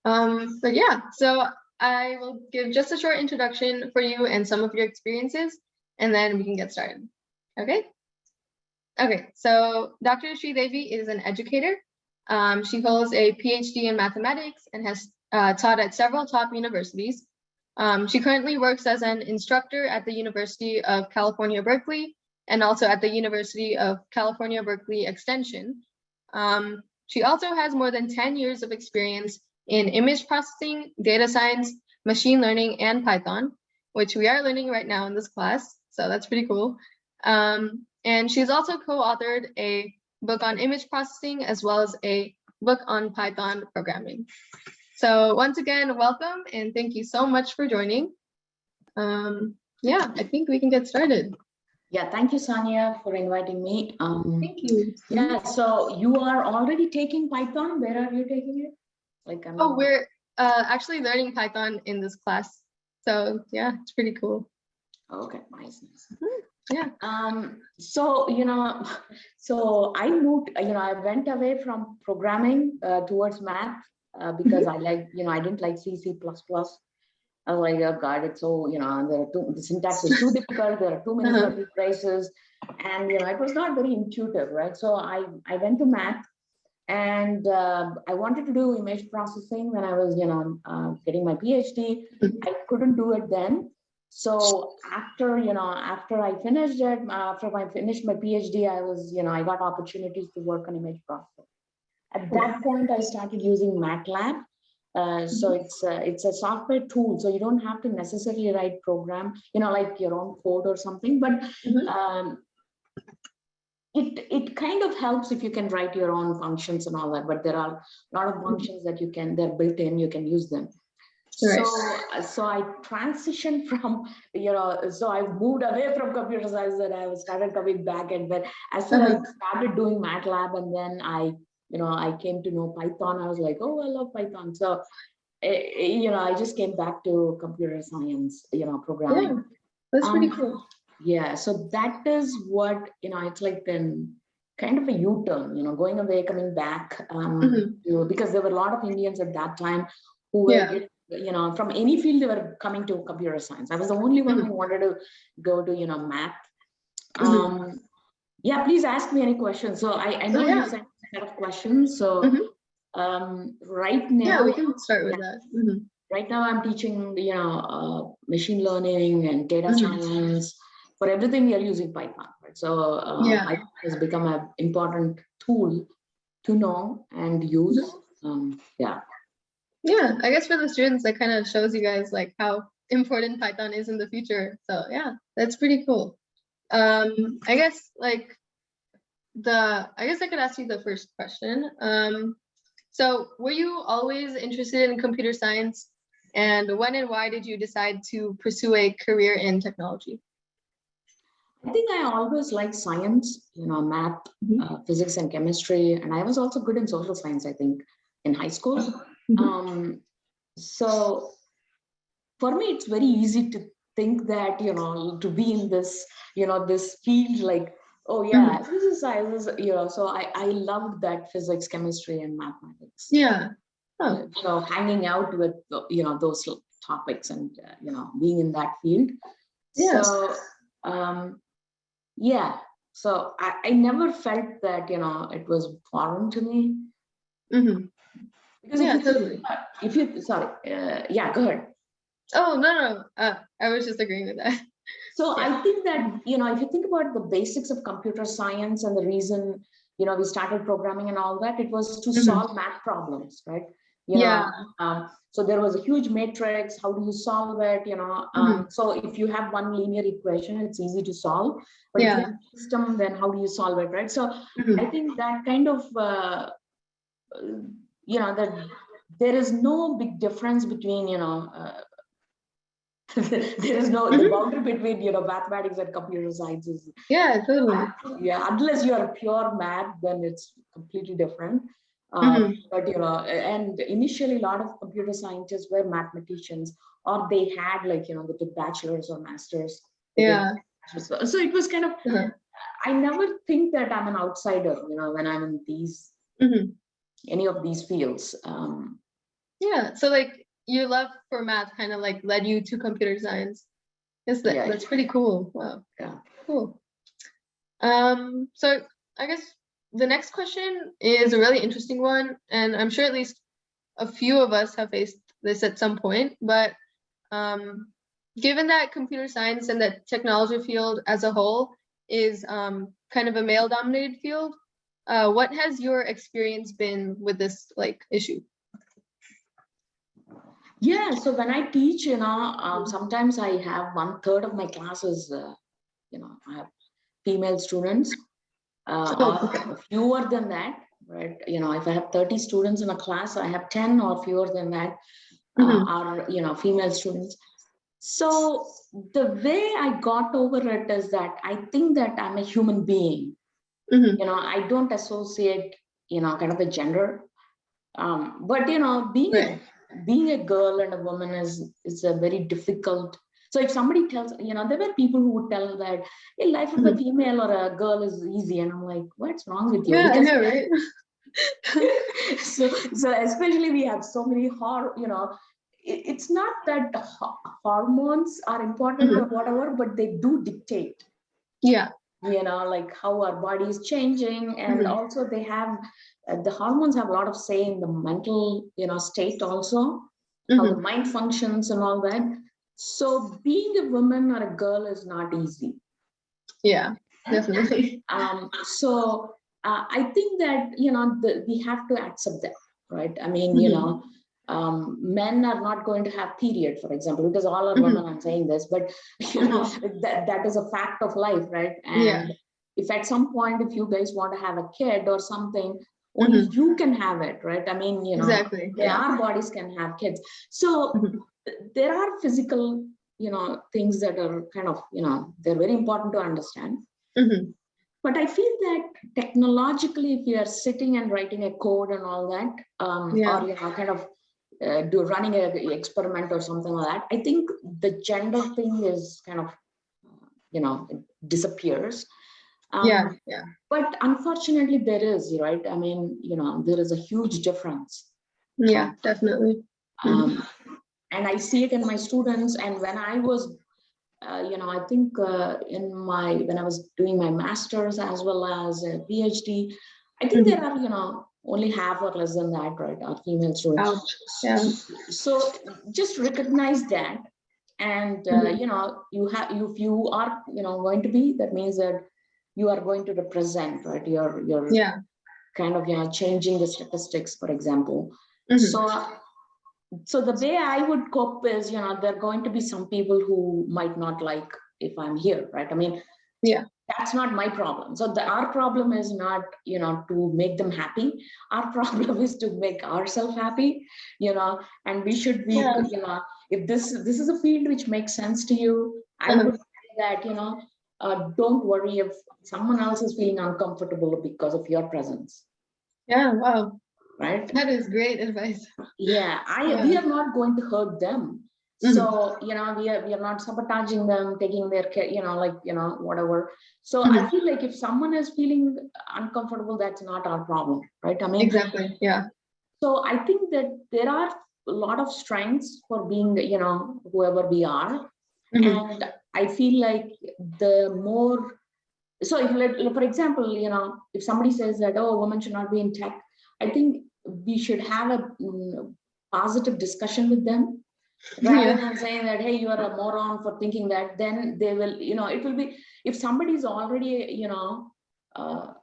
But yeah, so I will give just a short introduction for you and some of your experiences, and then we can get started. Okay? Okay, so Dr. Sridevi is an educator. She holds a PhD in mathematics and has taught at several top universities. She currently works as an instructor at the University of California, Berkeley, and also at the University of California, Berkeley Extension. She also has more than 10 years of experience in image processing, data science, machine learning, and Python, which we are learning right now in this class. So that's pretty cool. And she's also co-authored a book on image processing as well as a book on Python programming. So once again, welcome and thank you so much for joining. Yeah, I think we can get started. Yeah, thank you, Sonia, for inviting me. Thank you. Yeah, so you are already taking Python. Where are you taking it? Like, we're actually learning Python in this class. So yeah, it's pretty cool. Okay, nice. Yeah. So, so I moved, I went away from programming towards math because I like, I didn't like C, C++. I was like, oh God, it's so, the syntax is too difficult. There are too many curly braces, and it was not very intuitive, right? So I went to math, and I wanted to do image processing when I was, getting my PhD. I couldn't do it then. So after I finished it, after I finished my PhD, I was, I got opportunities to work on image processing. At that point, I started using MATLAB. So it's a software tool, so you don't have to necessarily write program, like your own code or something, but it kind of helps if you can write your own functions and all that. But there are a lot of functions that they're built in, you can use them. Right. So I transitioned from, so I moved away from computer science and I started coming back, and then as soon as I started doing MATLAB, and then I came to know Python. I was like, oh, I love Python. So, I just came back to computer science, programming. Yeah, that's pretty cool. Yeah, so that is what, it's like kind of a U-turn, going away, coming back, because there were a lot of Indians at that time who were, from any field, they were coming to computer science. I was the only one who wanted to go to, math. Yeah, please ask me any questions. So I know you sent a set of questions. So right now, yeah, we can start with that. Right now, I'm teaching machine learning and data science. For everything, we are using Python. Right? So Python has become an important tool to know and use. Yeah, I guess for the students, that kind of shows you guys like how important Python is in the future. So yeah, that's pretty cool. I guess I could ask you the first question. So were you always interested in computer science, and when and why did you decide to pursue a career in technology? I think I always liked science, math, physics and chemistry, and I was also good in social science, I think, in high school. So for me, it's very easy to think that, to be in this, this field, like, oh yeah, this is science, so I loved that physics, chemistry, and mathematics. Yeah. Hanging out with, those topics and, being in that field. Yeah. So, yeah. So I never felt that, it was foreign to me. Because if you sorry, yeah, go ahead. Oh, no. I was just agreeing with that. So I think that, if you think about the basics of computer science and the reason, we started programming and all that, it was to solve math problems, right? So there was a huge matrix. How do you solve it? So if you have one linear equation, it's easy to solve. But if you have a system, then how do you solve it, right? So I think that kind of, that there is no big difference between, there is no the boundary between mathematics and computer sciences. Yeah, totally. Yeah, unless you are pure math, then it's completely different. But and initially a lot of computer scientists were mathematicians, or they had they did bachelor's or master's. Yeah. So it was kind of I never think that I'm an outsider, when I'm in these any of these fields. Yeah. So like your love for math kind of like led you to computer science. Yeah. That's pretty cool. Wow. Yeah. Cool. So I guess the next question is a really interesting one, and I'm sure at least a few of us have faced this at some point, but given that computer science and the technology field as a whole is kind of a male-dominated field, what has your experience been with this like issue? Yeah, so when I teach, sometimes I have 1/3 of my classes, I have female students, Oh, okay. or fewer than that, right? If I have 30 students in a class, I have 10 or fewer than that Mhm. are, female students. So the way I got over it is that I think that I'm a human being. Mhm. I don't associate, kind of a gender. But Right. being a girl and a woman is a very difficult. So if somebody tells, there were people who would tell that, hey, life of a Mhm. female or a girl is easy, and I'm like, what's wrong with you? Yeah, I Because know, right? so especially we have so many it's not that hormones are important or Mhm. whatever, but they do dictate, Yeah. like how our body is changing. And Mhm. also they have the hormones have a lot of say in the mental state also, how the Mhm. mind functions and all that. So being a woman or a girl is not easy. Yeah, definitely. I think that we have to accept that, right? I mean, Mhm. men are not going to have period, for example, because all are women. Mhm. I'm saying this, but Mhm. that is a fact of life, right? Yeah. And if at some point, if you guys want to have a kid or something, only Mhm. you can have it, right? I mean, Exactly. Yeah. our bodies can have kids. So Mhm. there are physical, things that are kind of, they're very important to understand. Mhm. But I feel that technologically, if you are sitting and writing a code and all that, Yeah. or kind of running an experiment or something like that, I think the gender thing is kind of it disappears. Yeah. Um, Yeah. but unfortunately, there is, right. I mean, there is a huge difference. Yeah, Um, definitely. Mhm. um, and I see it in my students. And when I was I think when I was doing my master's as well as a PhD, I think there Mhm. are, only half or less than that, right, are female students. Ouch. Yeah. So just recognize that. And, Mhm. if you are, going to be, that means that you are going to represent, right? You're Yeah. kind of, changing the statistics, for example. Mhm. So the way I would cope is, there are going to be some people who might not like if I'm here, right? I mean, Yeah. that's not my problem. So our problem is not, to make them happy. Our problem is to make ourselves happy, and we should be, Yeah. if this is a field which makes sense to you, I Uh-huh. would say that, don't worry if someone else is feeling uncomfortable because of your presence, Yeah. Wow. right? That is great advice. Yeah, we Yeah. are not going to hurt them. Mhm. So, we are not sabotaging them, taking their care, like, whatever. So I Mhm. feel like if someone is feeling uncomfortable, that's not our problem, right? I mean, Exactly. Yeah. so I think that there are a lot of strengths for being, whoever we are. Mhm. And I feel like the more, so for example, if somebody says that, oh, women should not be in tech, I think we should have a positive discussion with them, rather Yeah. than saying that, hey, you are a moron for thinking that. Then they will, it will be, if somebody is already, uh,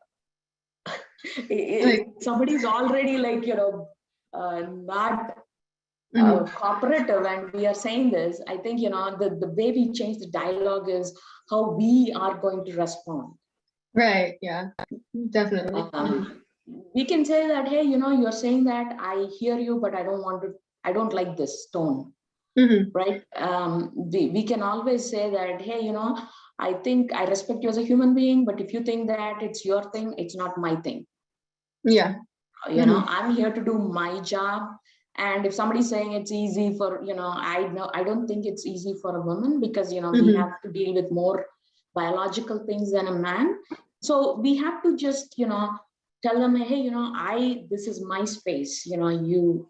if Like. somebody is already like, not Mhm. cooperative, and we are saying this, I think, the way we change the dialogue is how we are going to respond. Right. Yeah. Definitely. Mhm. Um, we can say that, hey, you're saying that, I hear you, but I don't like this tone, Mhm. right? We can always say that, hey, I think I respect you as a human being, but if you think that it's your thing, it's not my thing. Yeah. Mhm. I'm here to do my job. And if somebody's saying it's easy for, I don't think it's easy for a woman, because, we Mhm. have to deal with more biological things than a man. So we have to just, tell them, hey, this is my space, you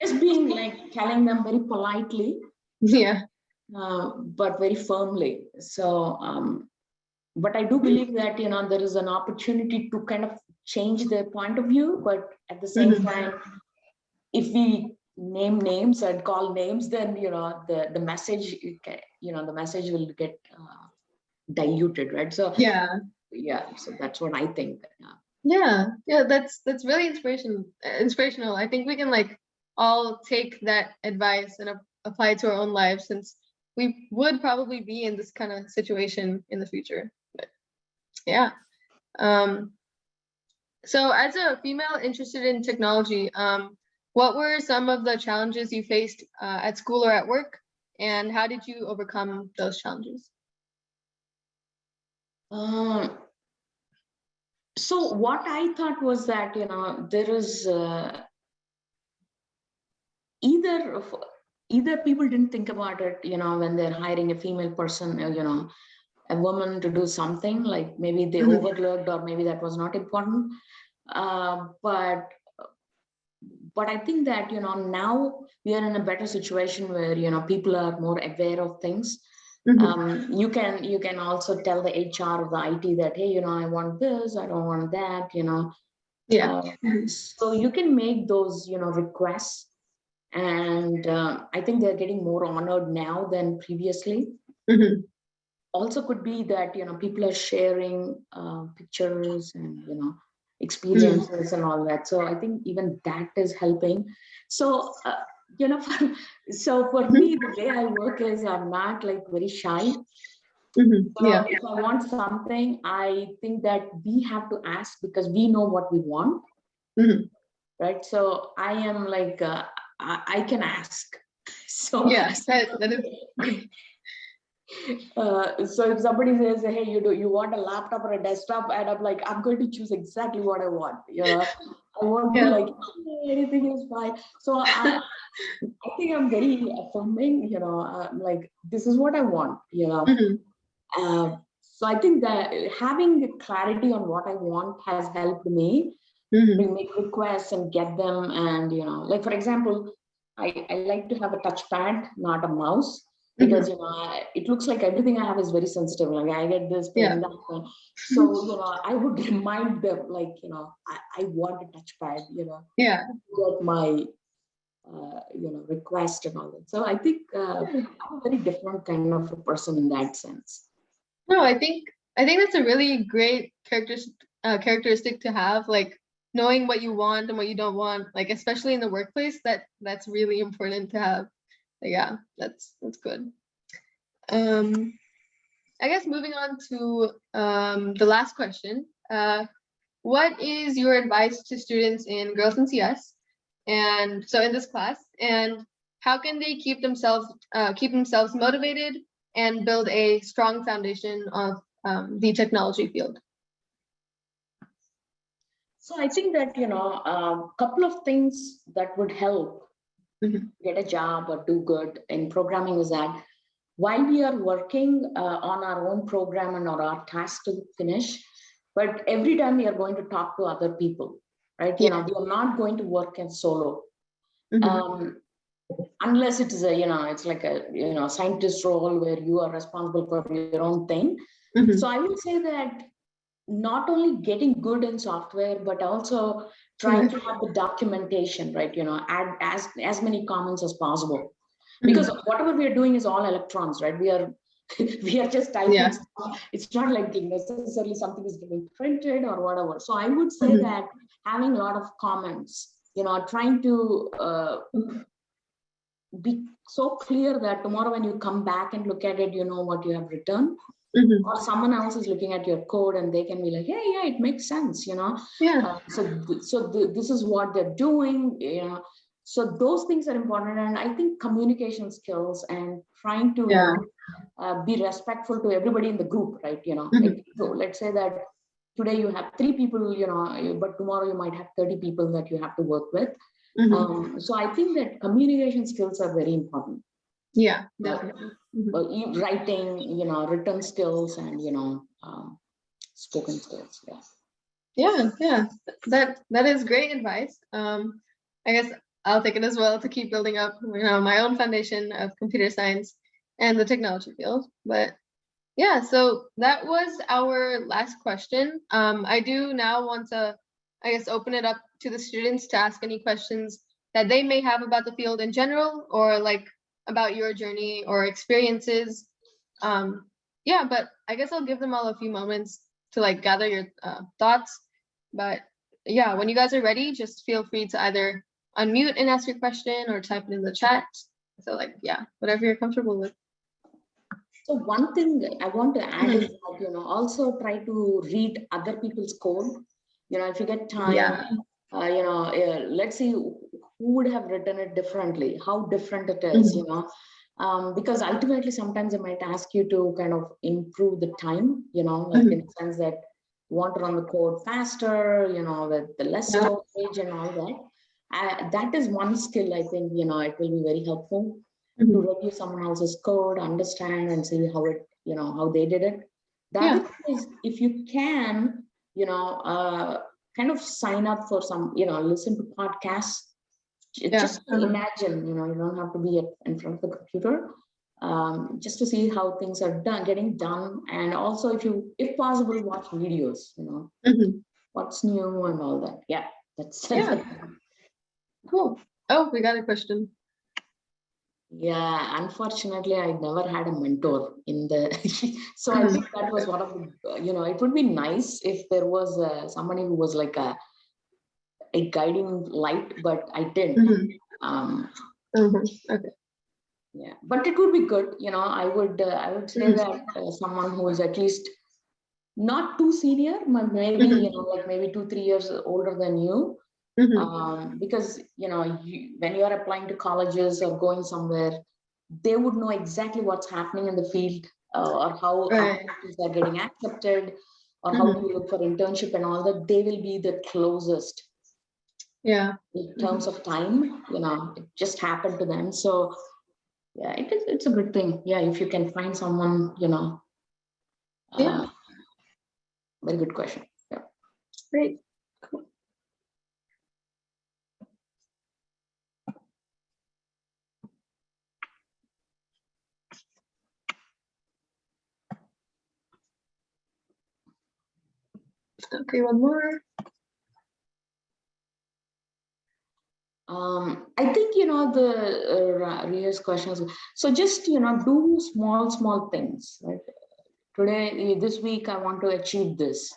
Just being like telling them very politely, Yeah. but very firmly. So, but I do believe that, there is an opportunity to kind of change their point of view, but at the same time, if we name names and call names, then, the message, the message will get diluted, right? So, Yeah. yeah, so that's what I think. Yeah. Yeah. That's really inspirational. I think we can like all take that advice and apply it to our own lives, since we would probably be in this kind of situation in the future. But yeah. Um, so as a female interested in technology, what were some of the challenges you faced at school or at work, and how did you overcome those challenges? So what I thought was that, there is either people didn't think about it, when they're hiring a female person, a woman to do something, like maybe they overlooked, or maybe that was not important. But I think that, now we are in a better situation where, people are more aware of things. You can also tell the HR or the IT that, hey, I want this, I don't want that, Yeah. so you can make those, requests. And I think they're getting more honored now than previously. Also could be that, people are sharing pictures and, experiences and all that. So I think even that is helping. So, for me, the way I work is I'm not like very shy. So if I want something, I think that we have to ask because we know what we want. Right. So I am like, I can ask. So Yes, that is. So if somebody says, hey, you want a laptop or a desktop, and I'm like, I'm going to choose exactly what I want. I won't be like, hey, anything is fine. So I think I'm very affirming. Like, this is what I want. So I think that having clarity on what I want has helped me make requests and get them. And like for example, I like to have a touchpad, not a mouse, because it looks like everything I have is very sensitive. Like I get this pain, that pain. So I would remind them, like I want a touchpad. Get my request and all that. So I think I'm a very different kind of a person in that sense. No, I think that's a really great characteristic to have, like knowing what you want and what you don't want, like especially in the workplace. That's really important to have. Yeah, that's good. I guess moving on to the last question. What is your advice to students in Girls in CS, and so in this class, and how can they keep themselves motivated and build a strong foundation of the technology field? So I think that, a couple of things that would help get a job or do good in programming is that while we are working on our own program and our task to finish, but every time we are going to talk to other people, right? We are not going to work in solo. Unless it is it's like a, scientist role where you are responsible for your own thing. So I would say that not only getting good in software, but also trying to have the documentation, right? Add as many comments as possible, because whatever we are doing is all electrons, right? We are we are just typing. It's not like necessarily something is getting printed or whatever. So I would say that having a lot of comments, trying to be so clear that tomorrow when you come back and look at it, you know what you have written. Or someone else is looking at your code and they can be like, hey, yeah, it makes sense, this is what they're doing, so those things are important. And I think communication skills and trying to be respectful to everybody in the group, right? Like, so let's say that today you have 3 people, but tomorrow you might have 30 people that you have to work with. So I think that communication skills are very important. Yeah, definitely. Writing, written skills, and spoken skills. Yeah, that is great advice. I guess I'll take it as well to keep building up, my own foundation of computer science and the technology field. But yeah, so that was our last question. I do now want to, I guess, open it up to the students to ask any questions that they may have about the field in general, or like about your journey or experiences. Yeah, but I guess I'll give them all a few moments to like gather your thoughts. But yeah, when you guys are ready, just feel free to either unmute and ask your question or type it in the chat. So like, yeah, whatever you're comfortable with. So one thing I want to add is that, also try to read other people's code. If you get time, Yeah. let's see who would have written it differently, how different it is, because ultimately sometimes they might ask you to kind of improve the time, like in the sense that you want to run the code faster, with the less storage and all that. That is one skill I think, it will be very helpful to review someone else's code, understand and see how it, how they did it. The other thing is, if you can, kind of sign up for some, listen to podcasts. Just to imagine, you don't have to be in front of the computer, just to see how things are getting done. And also if possible, watch videos, what's new and all that. Yeah, that's it. Cool. Oh, we got a question. Yeah, unfortunately, I never had a mentor in the. So I think that was one of the. It would be nice if there was somebody who was like a guiding light, but I didn't. Okay. Yeah, but it would be good. I would say that someone who is at least not too senior, but maybe like maybe 2-3 years older than you. Because when you are applying to colleges or going somewhere, they would know exactly what's happening in the field, or how applications are getting accepted, or how do you look for internship and all that. They will be the closest. Yeah. In terms of time, it just happened to them. So yeah, it's a good thing. Yeah, if you can find someone, very good question. Yeah. Great. Cool. Okay, one more. I think, the Ria's questions. So just, do small things. Right? Today, this week, I want to achieve this.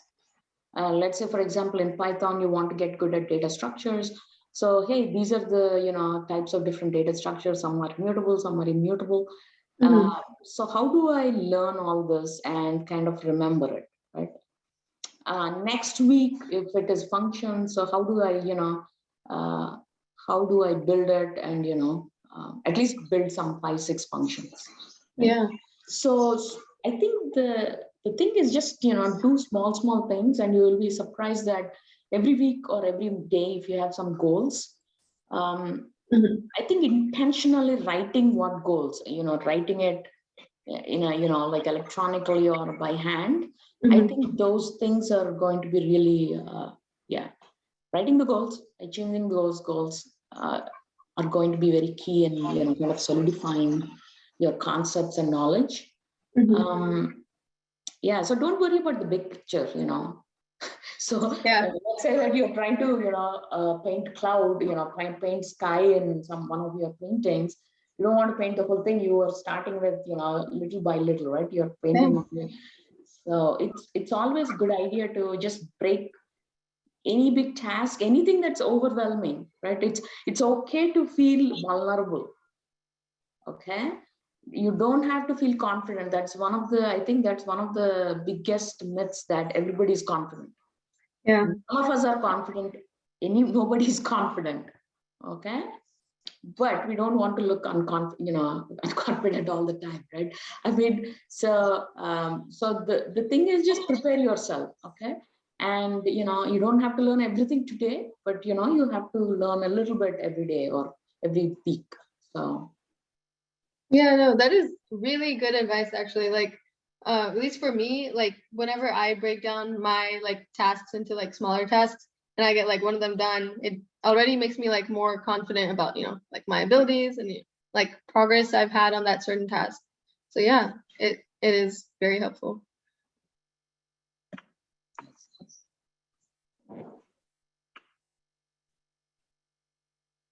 Let's say, for example, in Python, you want to get good at data structures. So, hey, these are the, types of different data structures. Some are mutable, some are immutable. So how do I learn all this and kind of remember it, right? Next week, if it is function, so how do I, how do I build it and, at least build some 5-6 functions. Right? Yeah. So I think the thing is just, do small things, and you will be surprised that every week or every day, if you have some goals, I think intentionally writing what goals, writing it in a, like electronically or by hand. I think those things are going to be really, writing the goals, achieving those goals are going to be very key in, kind of solidifying your concepts and knowledge. So don't worry about the big picture, So let's say that you're trying to, paint cloud, paint sky in one of your paintings. You don't want to paint the whole thing. You are starting with, little by little, right? You're painting. So it's always a good idea to just break any big task, anything that's overwhelming, right? It's okay to feel vulnerable. Okay. You don't have to feel confident. I think that's one of the biggest myths, that everybody is confident. Yeah. None of us are confident. Nobody is confident. Okay. But we don't want to look unconfident all the time, right? I mean, so the thing is, just prepare yourself, okay? And you don't have to learn everything today, but you have to learn a little bit every day or every week. So yeah, no, that is really good advice, actually. Like, at least for me, like whenever I break down my like tasks into like smaller tasks, and I get like one of them done, it already makes me like more confident about, like my abilities and like progress I've had on that certain task. So yeah, it is very helpful.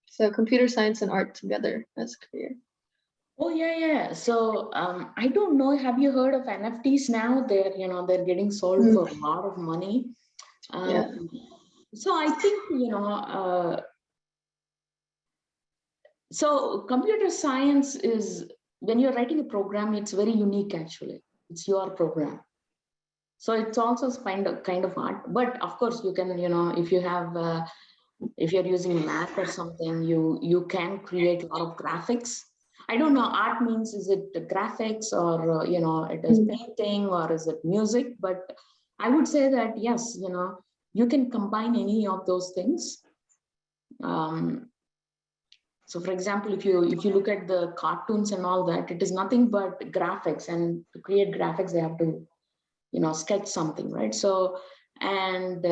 So computer science and art together as a career. Oh yeah. So I don't know. Have you heard of NFTs now? They're getting sold for a lot of money. Yeah. So I think so computer science is, when you're writing a program, it's very unique actually. It's your program. So it's also kind of art. But of course, you can, if you have if you're using math or something, you can create a lot of graphics. I don't know, art means, is it the graphics or, it is painting or is it music? But I would say that, yes, you can combine any of those things. So for example, if you look at the cartoons and all that, it is nothing but graphics, and to create graphics, they have to, sketch something, right? So, and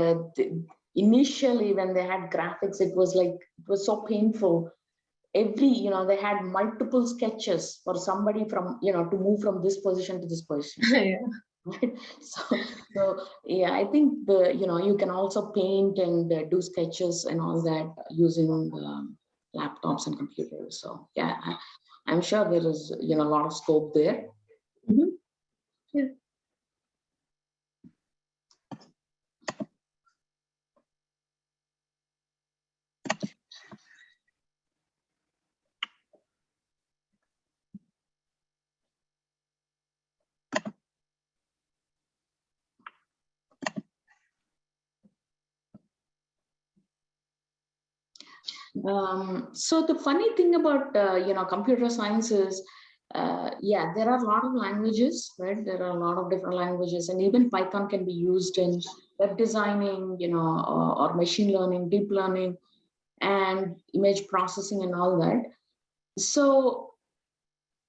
initially when they had graphics, it was so painful. They had multiple sketches for somebody from, to move from this position to this position. Yeah. Right? So yeah, I think you can also paint and do sketches and all that using laptops and computers. So yeah, I'm sure there is, a lot of scope there. Mm-hmm. Yeah. So the funny thing about computer science is, yeah, there are a lot of languages, right? There are a lot of different languages, and even Python can be used in web designing, or machine learning, deep learning, and image processing and all that. So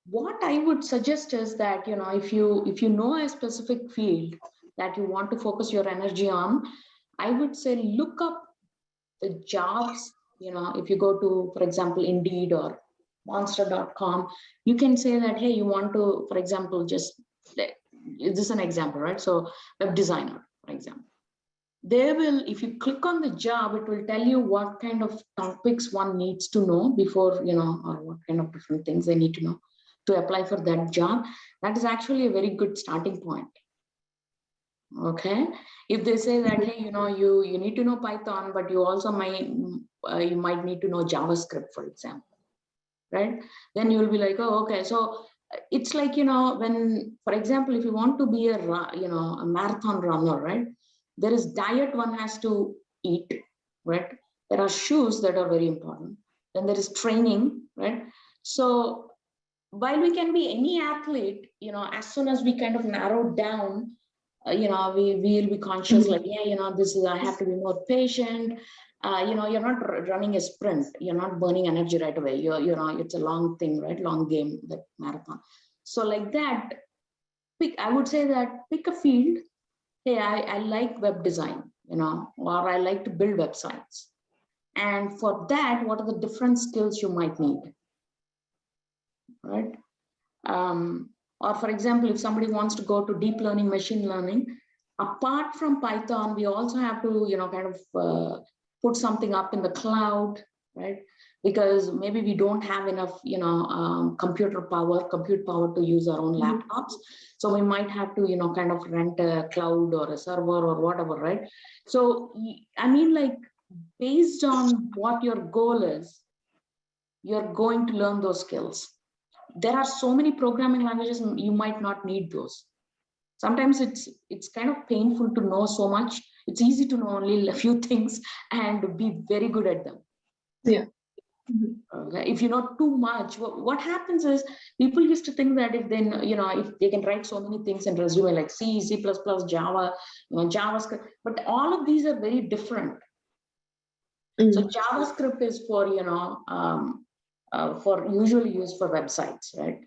what I would suggest is that, if you know a specific field that you want to focus your energy on, I would say look up the jobs. If you go to, for example, Indeed or monster.com, you can say that, hey, you want to, for example, just this is an example, right? So web designer, for example, they will, if you click on the job, it will tell you what kind of topics one needs to know before, or what kind of different things they need to know to apply for that job. That is actually a very good starting point. Okay, if they say that, hey, you need to know Python, but you also might need to know JavaScript, for example, right? Then you'll be like, oh, okay. So it's like, when, for example, if you want to be a marathon runner, right? There is diet one has to eat, right? There are shoes that are very important. Then there is training, right? So while we can be any athlete, as soon as we kind of narrow down, we will be conscious, like, yeah, this is, I have to be more patient. You're not running a sprint. You're not burning energy right away. It's a long thing, right? Long game, that marathon. So like that, I would say that pick a field. Hey, I like web design, or I like to build websites. And for that, what are the different skills you might need, right? Or for example, if somebody wants to go to deep learning, machine learning, apart from Python, we also have to, kind of put something up in the cloud, right? Because maybe we don't have enough, compute power to use our own laptops. So we might have to, kind of rent a cloud or a server or whatever, right? So, I mean, like, based on what your goal is, you're going to learn those skills. There are so many programming languages, you might not need those. Sometimes it's kind of painful to know so much. It's easy to know only a few things and be very good at them. Yeah. If you know too much, what happens is people used to think that if they can write so many things in resume like C, C++, Java, JavaScript, but all of these are very different. So JavaScript is for, for usually used for websites, right?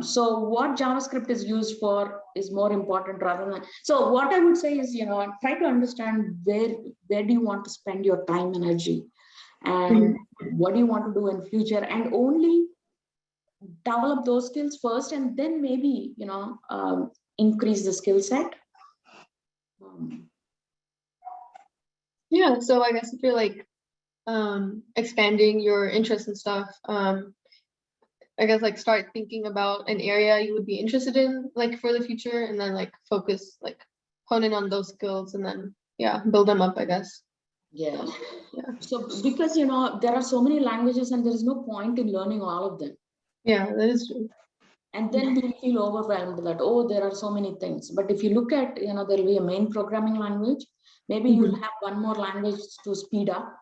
So what JavaScript is used for is more important rather than. So what I would say is, try to understand where do you want to spend your time, energy, and what do you want to do in future, and only develop those skills first, and then maybe, increase the skill set. Yeah, so I guess if you're like expanding your interests and stuff, I guess like start thinking about an area you would be interested in like for the future, and then like focus, like hone in on those skills, and then build them up, I guess. Yeah. So because there are so many languages and there is no point in learning all of them. Yeah, that is true. And then we'll feel overwhelmed that, oh, there are so many things. But if you look at, there'll be a main programming language, maybe you'll have one more language to speed up.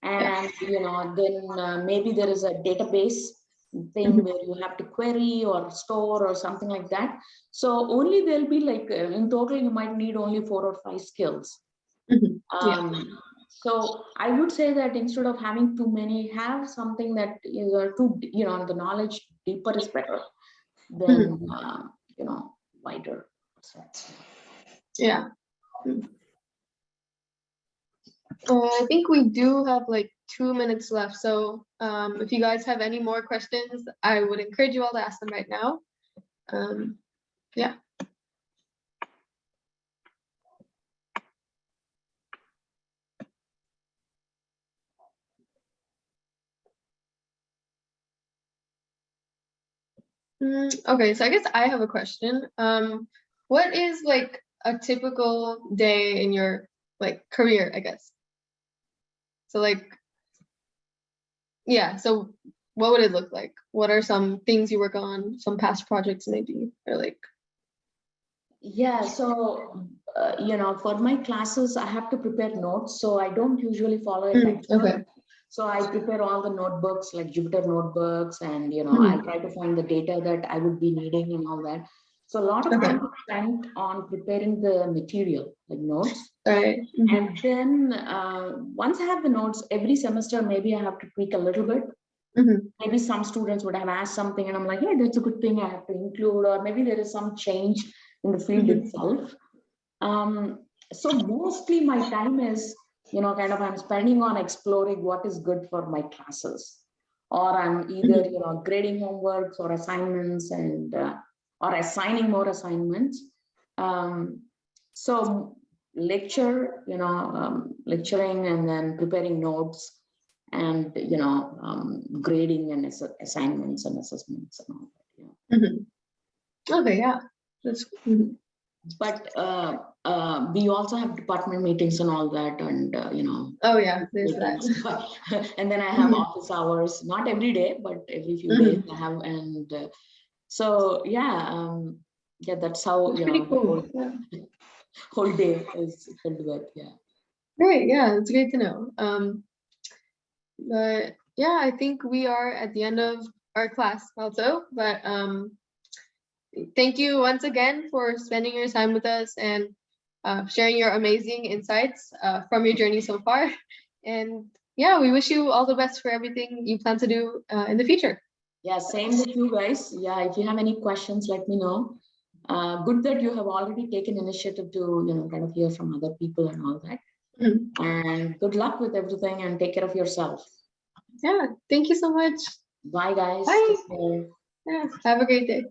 And, then maybe there is a database thing where you have to query or store or something like that. So only there'll be like, in total, you might need only 4 or 5 skills. So I would say that instead of having too many, have something that is the knowledge deeper is better than, wider. Yeah. I think we do have like 2 minutes left. So if you guys have any more questions, I would encourage you all to ask them right now. Yeah. Okay, so I guess I have a question. What is like a typical day in your like career, I guess? So like, so what would it look like? What are some things you work on, some past projects maybe, or like? Yeah, so, for my classes, I have to prepare notes. So I don't usually follow a lecture. Okay. So I prepare all the notebooks, like Jupyter notebooks, and, I try to find the data that I would be needing and all that. So a lot of time is spent on preparing the material, like notes. Right. And then once I have the notes, every semester, maybe I have to tweak a little bit. Maybe some students would have asked something and I'm like, yeah, that's a good thing I have to include, or maybe there is some change in the field itself. So mostly my time is, I'm spending on exploring what is good for my classes, or I'm either, grading homeworks or assignments and, or assigning more assignments. So lecture, lecturing and then preparing notes and, grading and assignments and assessments and all that. Okay, yeah. That's But we also have department meetings and all that, and oh yeah, there's that. And then I have office hours, not every day, but every few days I have, and so that's how Pretty cool. whole day is filled with. Great, yeah, it's great to know. But yeah, I think we are at the end of our class also, but thank you once again for spending your time with us and sharing your amazing insights from your journey so far. And yeah, we wish you all the best for everything you plan to do in the future. Yeah, same with you guys. Yeah, if you have any questions, let me know. Good that you have already taken initiative to, kind of hear from other people and all that. And good luck with everything and take care of yourself. Yeah, thank you so much. Bye, guys. Bye. Take care. Yeah, have a great day.